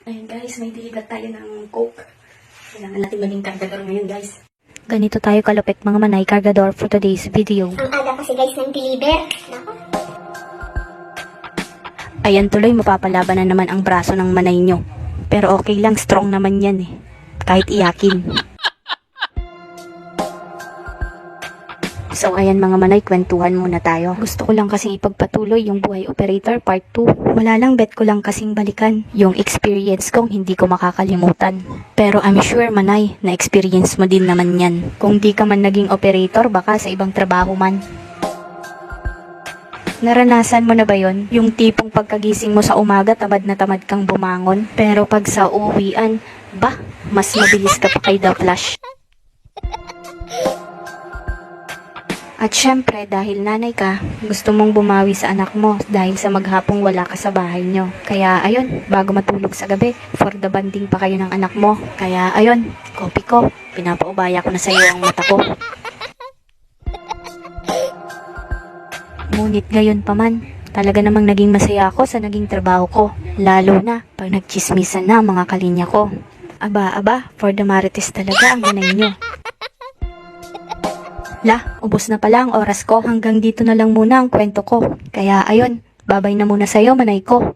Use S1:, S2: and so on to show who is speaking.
S1: Ayun guys, may deliver tayo ng Coke. Kailangan natin maging kargador ngayon guys.
S2: Ganito tayo kalupit mga manay kargador for today's video.
S3: Ang aga kasi guys ng deliver. Nako.
S2: Ayan tuloy mapapalaban na naman ang braso ng manay nyo. Pero okay lang, strong naman yan eh. Kahit iyakin. So ayan mga manay, kwentuhan muna tayo. Gusto ko lang kasing ipagpatuloy yung buhay operator part 2. Wala lang, bet ko lang kasing balikan yung experience kong hindi ko makakalimutan. Pero I'm sure manay, na experience mo din naman yan. Kung di ka man naging operator, baka sa ibang trabaho man. Naranasan mo na ba yon? Yung tipong pagkagising mo sa umaga, tamad na tamad kang bumangon. Pero pag sa uwian, mas mabilis ka pa kay The Flash. At syempre, dahil nanay ka, gusto mong bumawi sa anak mo dahil sa maghapong wala ka sa bahay nyo. Kaya ayun, bago matulog sa gabi, for the banding pa kayo ng anak mo. Kaya ayun, kopi ko, pinapaubaya ko na sa iyo ang mata ko. Ngunit gayon pa man, talaga namang naging masaya ako sa naging trabaho ko. Lalo na pag nagchismisan na mga kalinya ko. Aba, for the marites talaga ang nanay nyo. Ubos na pala ang oras ko. Hanggang dito na lang muna ang kwento ko. Kaya ayun, babay na muna sa'yo manay ko.